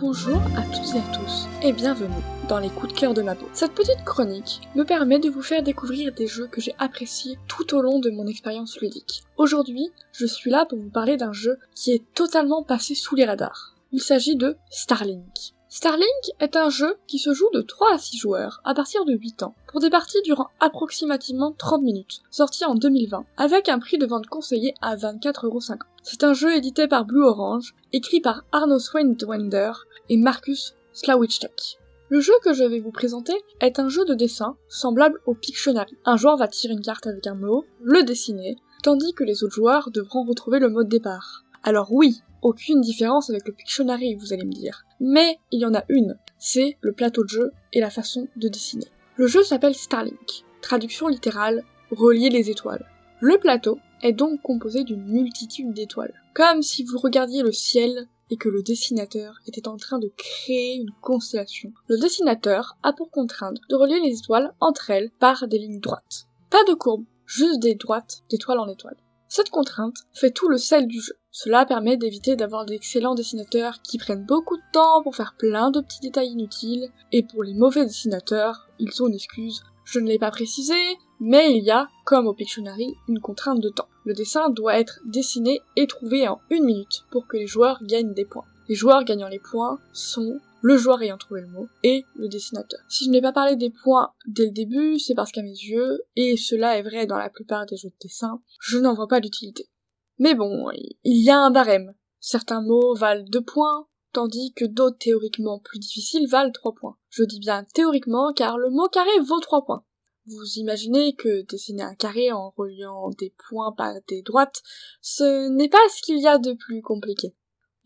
Bonjour à toutes et à tous, et bienvenue dans les coups de cœur de Mabo. Cette petite chronique me permet de vous faire découvrir des jeux que j'ai appréciés tout au long de mon expérience ludique. Aujourd'hui, je suis là pour vous parler d'un jeu qui est totalement passé sous les radars. Il s'agit de Starlink. Starlink est un jeu qui se joue de 3 à 6 joueurs à partir de 8 ans, pour des parties durant approximativement 30 minutes, sorti en 2020, avec un prix de vente conseillé à 24,50€. C'est un jeu édité par Blue Orange, écrit par Arno Sweindwender et Marcus Slawiczek. Le jeu que je vais vous présenter est un jeu de dessin semblable au Pictionary. Un joueur va tirer une carte avec un mot, le dessiner, tandis que les autres joueurs devront retrouver le mot de départ. Alors oui, aucune différence avec le Pictionary, vous allez me dire. Mais il y en a une, c'est le plateau de jeu et la façon de dessiner. Le jeu s'appelle Starlink, traduction littérale, relier les étoiles. Le plateau est donc composé d'une multitude d'étoiles, comme si vous regardiez le ciel et que le dessinateur était en train de créer une constellation. Le dessinateur a pour contrainte de relier les étoiles entre elles par des lignes droites. Pas de courbes, juste des droites d'étoile en étoile. Cette contrainte fait tout le sel du jeu. Cela permet d'éviter d'avoir d'excellents dessinateurs qui prennent beaucoup de temps pour faire plein de petits détails inutiles, et pour les mauvais dessinateurs, ils ont une excuse. Je ne l'ai pas précisé, mais il y a, comme au Pictionary, une contrainte de temps. Le dessin doit être dessiné et trouvé en 1 minute pour que les joueurs gagnent des points. Les joueurs gagnant les points sont le joueur ayant trouvé le mot et le dessinateur. Si je n'ai pas parlé des points dès le début, c'est parce qu'à mes yeux, et cela est vrai dans la plupart des jeux de dessin, je n'en vois pas d'utilité. Mais bon, il y a un barème. Certains mots valent 2 points, tandis que d'autres théoriquement plus difficiles valent 3 points. Je dis bien théoriquement car le mot carré vaut 3 points. Vous imaginez que dessiner un carré en reliant des points par des droites, ce n'est pas ce qu'il y a de plus compliqué.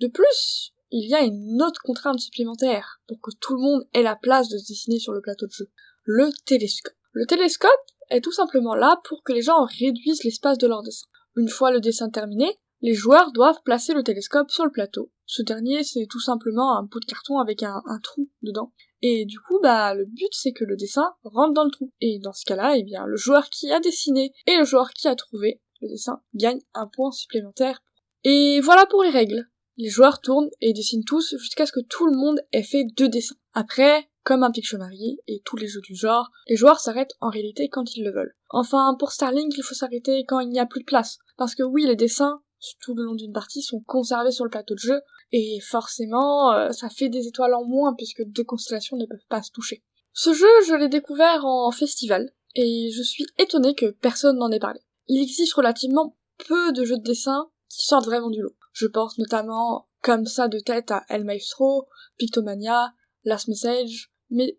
De plus, il y a une autre contrainte supplémentaire pour que tout le monde ait la place de se dessiner sur le plateau de jeu. Le télescope. Le télescope est tout simplement là pour que les gens réduisent l'espace de leur dessin. Une fois le dessin terminé, les joueurs doivent placer le télescope sur le plateau. Ce dernier, c'est tout simplement un bout de carton avec un trou dedans. Et du coup, le but c'est que le dessin rentre dans le trou. Et dans ce cas-là, le joueur qui a dessiné et le joueur qui a trouvé le dessin gagne un point supplémentaire. Et voilà pour les règles. Les joueurs tournent et dessinent tous jusqu'à ce que tout le monde ait fait 2 dessins. Après, comme un Pictionary et tous les jeux du genre, les joueurs s'arrêtent en réalité quand ils le veulent. Enfin, pour Starlink, il faut s'arrêter quand il n'y a plus de place. Parce que oui, les dessins, tout le long d'une partie, sont conservés sur le plateau de jeu, et forcément, ça fait des étoiles en moins puisque 2 constellations ne peuvent pas se toucher. Ce jeu, je l'ai découvert en festival, et je suis étonnée que personne n'en ait parlé. Il existe relativement peu de jeux de dessin qui sortent vraiment du lot. Je pense notamment, comme ça de tête, à El Maestro, Pictomania, Last Message, mais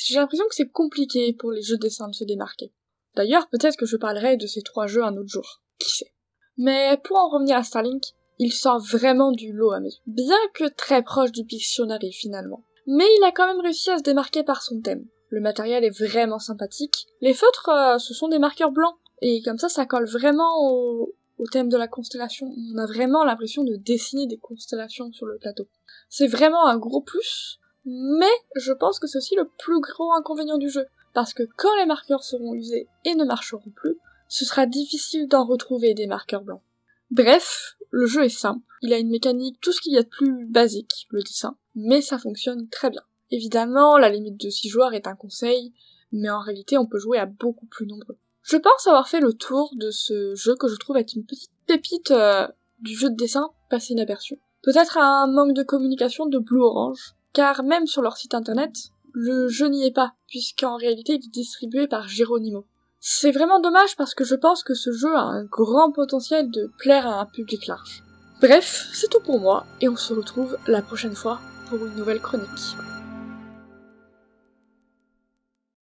j'ai l'impression que c'est compliqué pour les jeux de dessin de se démarquer. D'ailleurs, peut-être que je parlerai de ces 3 jeux un autre jour, qui sait. Mais pour en revenir à Starlink, il sort vraiment du lot à mes yeux, bien que très proche du Pictionary finalement. Mais il a quand même réussi à se démarquer par son thème. Le matériel est vraiment sympathique, les feutres, ce sont des marqueurs blancs, et comme ça colle vraiment au thème de la constellation. On a vraiment l'impression de dessiner des constellations sur le plateau. C'est vraiment un gros plus, mais je pense que c'est aussi le plus gros inconvénient du jeu, parce que quand les marqueurs seront usés et ne marcheront plus, ce sera difficile d'en retrouver des marqueurs blancs. Bref, le jeu est simple, il a une mécanique tout ce qu'il y a de plus basique, le dessin, mais ça fonctionne très bien. Évidemment, la limite de 6 joueurs est un conseil, mais en réalité on peut jouer à beaucoup plus nombreux. Je pense avoir fait le tour de ce jeu que je trouve être une petite pépite du jeu de dessin passé inaperçu. Peut-être un manque de communication de Blue Orange, car même sur leur site internet, le jeu n'y est pas, puisqu'en réalité il est distribué par Geronimo. C'est vraiment dommage parce que je pense que ce jeu a un grand potentiel de plaire à un public large. Bref, c'est tout pour moi, et on se retrouve la prochaine fois pour une nouvelle chronique.